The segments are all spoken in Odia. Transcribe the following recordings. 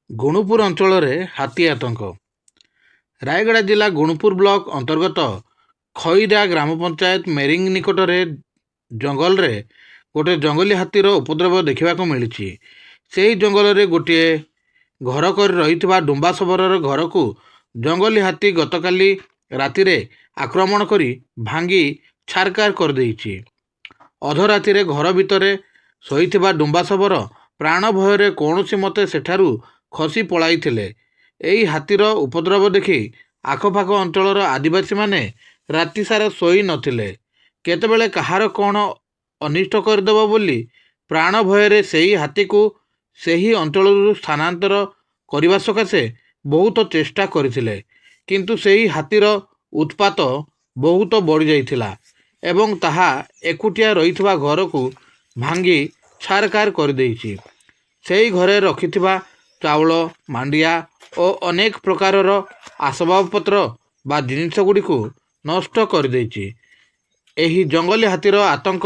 ଗୁଣୁପୁର ଅଞ୍ଚଳରେ ହାତୀ ଆତଙ୍କ। ରାୟଗଡ଼ା ଜିଲ୍ଲା ଗୁଣୁପୁର ବ୍ଲକ ଅନ୍ତର୍ଗତ ଖଇରା ଗ୍ରାମ ପଞ୍ଚାୟତ ମେରିଙ୍ଗ ନିକଟରେ ଜଙ୍ଗଲରେ ଗୋଟିଏ ଜଙ୍ଗଲୀ ହାତୀର ଉପଦ୍ରବ ଦେଖିବାକୁ ମିଳିଛି। ସେହି ଜଙ୍ଗଲରେ ଗୋଟିଏ ଘର କରି ରହିଥିବା ଡୁମ୍ବା ସବରର ଘରକୁ ଜଙ୍ଗଲୀ ହାତୀ ଗତକାଲି ରାତିରେ ଆକ୍ରମଣ କରି ଭାଙ୍ଗି ଛାରକାର କରିଦେଇଛି। ଅଧରାତିରେ ଘର ଭିତରେ ଶୋଇଥିବା ଡୁମ୍ବା ସବର ପ୍ରାଣ ଭୟରେ କୌଣସି ମତେ ସେଠାରୁ ଖସି ପଳାଇଥିଲେ। ଏହି ହାତୀର ଉପଦ୍ରବ ଦେଖି ଆଖପାଖ ଅଞ୍ଚଳର ଆଦିବାସୀମାନେ ରାତିସାରା ଶୋଇ ନଥିଲେ। କେତେବେଳେ କାହାର କ'ଣ ଅନିଷ୍ଟ କରିଦେବ ବୋଲି ପ୍ରାଣ ଭୟରେ ସେହି ହାତୀକୁ ସେହି ଅଞ୍ଚଳରୁ ସ୍ଥାନାନ୍ତର କରିବା ସକାଶେ ବହୁତ ଚେଷ୍ଟା କରିଥିଲେ, କିନ୍ତୁ ସେହି ହାତୀର ଉତ୍ପାତ ବହୁତ ବଢ଼ିଯାଇଥିଲା ଏବଂ ତାହା ଏକୁଟିଆ ରହିଥିବା ଘରକୁ ଭାଙ୍ଗି ଛାରକାର କରିଦେଇଛି। ସେହି ଘରେ ରଖିଥିବା ଚାଉଳ, ମାଣ୍ଡିଆ ଓ ଅନେକ ପ୍ରକାରର ଆସବାବପତ୍ର ବା ଜିନିଷ ଗୁଡ଼ିକୁ ନଷ୍ଟ କରିଦେଇଛି। ଏହି ଜଙ୍ଗଲୀ ହାତୀର ଆତଙ୍କ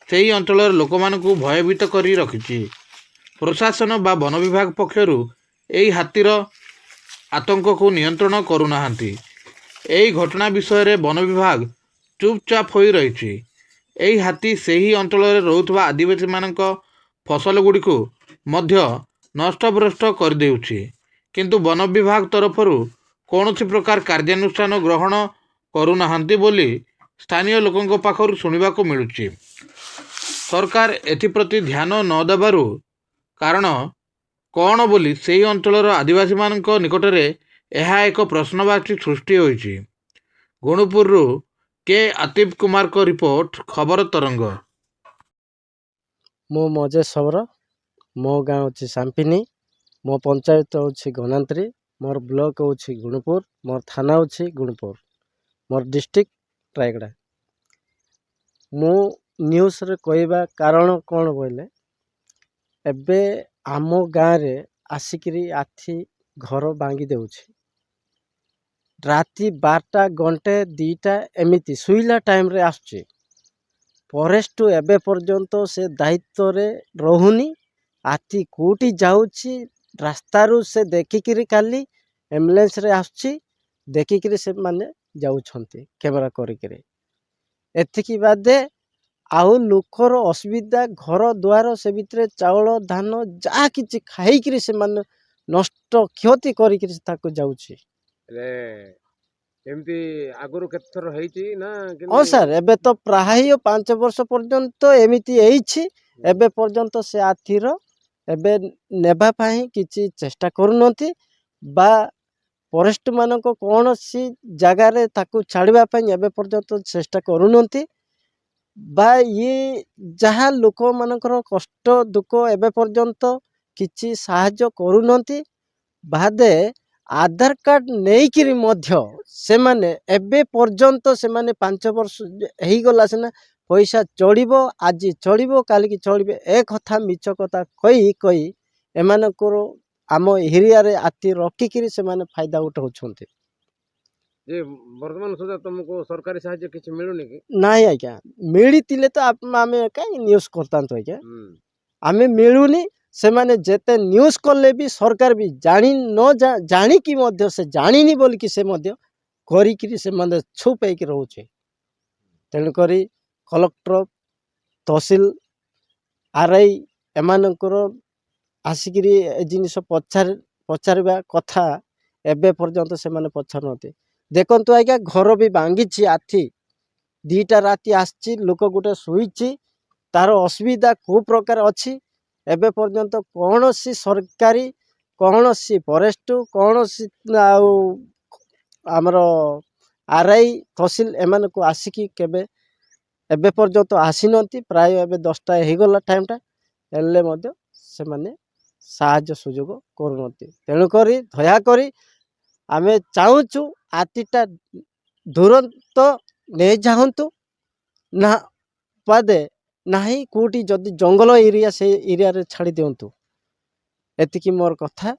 ସେହି ଅଞ୍ଚଳର ଲୋକମାନଙ୍କୁ ଭୟଭୀତ କରି ରଖିଛି। ପ୍ରଶାସନ ବା ବନ ବିଭାଗ ପକ୍ଷରୁ ଏହି ହାତୀର ଆତଙ୍କକୁ ନିୟନ୍ତ୍ରଣ କରୁନାହାନ୍ତି। ଏହି ଘଟଣା ବିଷୟରେ ବନ ବିଭାଗ ଚୁପଚାପ ହୋଇ ରହିଛି। ଏହି ହାତୀ ସେହି ଅଞ୍ଚଳରେ ରହୁଥିବା ଆଦିବାସୀମାନଙ୍କ ଫସଲ ଗୁଡ଼ିକୁ ମଧ୍ୟ ନଷ୍ଟଭ୍ରଷ୍ଟ କରିଦେଉଛି, କିନ୍ତୁ ବନ ବିଭାଗ ତରଫରୁ କୌଣସି ପ୍ରକାର କାର୍ଯ୍ୟାନୁଷ୍ଠାନ ଗ୍ରହଣ କରୁନାହାନ୍ତି ବୋଲି ସ୍ଥାନୀୟ ଲୋକଙ୍କ ପାଖରୁ ଶୁଣିବାକୁ ମିଳୁଛି। ସରକାର ଏଥିପ୍ରତି ଧ୍ୟାନ ନ ଦେବାରୁ କାରଣ କ'ଣ ବୋଲି ସେହି ଅଞ୍ଚଳର ଆଦିବାସୀମାନଙ୍କ ନିକଟରେ ଏହା ଏକ ପ୍ରଶ୍ନବାଚୀ ସୃଷ୍ଟି ହୋଇଛି। ଗୁଣୁପୁରରୁ କେ ଆତିଫ କୁମାରଙ୍କ ରିପୋର୍ଟ, ଖବର ତରଙ୍ଗ। ମୁଁ ମଜେଶ ସବର, ମୋ ଗାଁ ହେଉଛି ସାମ୍ପିନି, ମୋ ପଞ୍ଚାୟତ ହେଉଛି ଗନାନ୍ତ୍ରୀ, ମୋର ବ୍ଲକ ହେଉଛି ଗୁଣୁପୁର, ମୋର ଥାନା ହେଉଛି ଗୁଣୁପୁର, ମୋର ଡିଷ୍ଟ୍ରିକ୍ଟ ରାୟଗଡ଼ା। ମୁଁ ନ୍ୟୁଜ୍ରେ କହିବା କାରଣ କ'ଣ ବୋଇଲେ, ଏବେ ଆମ ଗାଁରେ ଆସିକିରି ହାତୀ ଘର ଭାଙ୍ଗି ଦେଉଛି। ରାତି 12ଟା, 1ଟା, 2ଟା ଏମିତି ଶୋଇଲା ଟାଇମ୍ରେ ଆସୁଛି। ଫରେଷ୍ଟ ଏବେ ପର୍ଯ୍ୟନ୍ତ ସେ ଦାୟିତ୍ୱରେ ରହୁନି। ହାତୀ କେଉଁଠି ଯାଉଛି ରାସ୍ତାରୁ ସେ ଦେଖିକିରି ଖାଲି ଆମ୍ବୁଲାନ୍ସରେ ଆସୁଛି, ଦେଖିକିରି ସେମାନେ ଯାଉଛନ୍ତି କ୍ୟାମେରା କରିକିରି। ଏତିକି ବାଦେ ଆଉ ଲୋକର ଅସୁବିଧା, ଘର ଦ୍ୱାର ସେ ଭିତରେ ଚାଉଳ ଧାନ ଯାହା କିଛି ଖାଇକିରି ସେମାନେ ନଷ୍ଟ କ୍ଷତି କରିକିରି ତାକୁ ଯାଉଛି। ଏମିତି ଆଗରୁ କେତେଥର ହେଇଛି ନା? ହଁ ସାର୍, ଏବେ ତ ପ୍ରାୟ 5 ବର୍ଷ ପର୍ଯ୍ୟନ୍ତ ଏମିତି ହେଇଛି। ଏବେ ପର୍ଯ୍ୟନ୍ତ ସେ ହାତୀର ଏବେ ନେବା ପାଇଁ କିଛି ଚେଷ୍ଟା କରୁନାହାନ୍ତି ବା ଫରେଷ୍ଟ ମାନଙ୍କ କୌଣସି ଜାଗାରେ ତାକୁ ଛାଡ଼ିବା ପାଇଁ ଏବେ ପର୍ଯ୍ୟନ୍ତ ଚେଷ୍ଟା କରୁନାହାନ୍ତି ବା ଇଏ ଯାହା ଲୋକମାନଙ୍କର କଷ୍ଟ ଦୁଃଖ ଏବେ ପର୍ଯ୍ୟନ୍ତ କିଛି ସାହାଯ୍ୟ କରୁନାହାନ୍ତି। ବାଦେ ଆଧାର କାର୍ଡ଼ ନେଇକିରି ମଧ୍ୟ ସେମାନେ ଏବେ ପର୍ଯ୍ୟନ୍ତ ସେମାନେ 5 ବର୍ଷ ହେଇଗଲା ସିନା ପଇସା ଚଢ଼ିବ, ଆଜି ଚଢ଼ିବ, କାଲିକି ଚଢ଼ିବେ, ଏ କଥା ମିଛ କଥା କହି ଏମାନଙ୍କର ଆମ ଏରିଆରେ ହାତୀ ରଖିକିରି ସେମାନେ ଫାଇଦା ଉଠାଉଛନ୍ତି। ଯେ ବର୍ତ୍ତମାନ ସୁଦ୍ଧା ତୁମକୁ ସରକାରୀ ସାହାଯ୍ୟ କିଛି ମିଳୁନି କି? ନାଇଁ ଆଜ୍ଞା, ମିଳିଥିଲେ ତ ଆମେ କାହିଁ ନ୍ୟୁଜ୍ କରିଥାନ୍ତୁ ଆଜ୍ଞା। ଆମେ ମିଳୁନି। ସେମାନେ ଯେତେ ନ୍ୟୁଜ୍ କଲେ ବି ସରକାର ବି ଜାଣିକି ମଧ୍ୟ ସେ ଜାଣିନି ବୋଲିକି ସେ ମଧ୍ୟ କରିକିରି ସେମାନେ ଚୁପ୍ ହେଇକି ରହୁଛି। ତେଣୁକରି କଲେକ୍ଟର, ତହସିଲ, RI ଏମାନଙ୍କର ଆସିକିରି ଏ ଜିନିଷ ପଚାରିବା କଥା। ଏବେ ପର୍ଯ୍ୟନ୍ତ ସେମାନେ ପଚାରୁନାହାନ୍ତି। ଦେଖନ୍ତୁ ଆଜ୍ଞା, ଘର ବି ଭାଙ୍ଗିଛି ହାତୀ। 2ଟା ରାତି ଆସିଛି, ଲୋକ ଗୋଟେ ଶୋଇଛି, ତାର ଅସୁବିଧା କେଉଁ ପ୍ରକାର ଅଛି ଏବେ ପର୍ଯ୍ୟନ୍ତ କୌଣସି ସରକାରୀ, କୌଣସି ଫରେଷ୍ଟ, କୌଣସି ଆଉ ଆମର RI, ତହସିଲ ଏମାନଙ୍କୁ ଆସିକି କେବେ ଏବେ ପର୍ଯ୍ୟନ୍ତ ଆସିନାହାନ୍ତି। ପ୍ରାୟ ଏବେ 10ଟା ହେଇଗଲା ଟାଇମ୍ଟା, ହେଲେ ମଧ୍ୟ ସେମାନେ ସାହାଯ୍ୟ ସୁଯୋଗ କରୁନାହାନ୍ତି। ତେଣୁକରି ଦୟାକରି ଆମେ ଚାହୁଁଛୁ ହାତୀଟା ତୁରନ୍ତ ନେଇଯାଆନ୍ତୁ ନା ବାଦେ ନାହିଁ କେଉଁଠି ଯଦି ଜଙ୍ଗଲ ଏରିଆ ସେ ଏରିଆରେ ଛାଡ଼ି ଦିଅନ୍ତୁ। ଏତିକି ମୋର କଥା।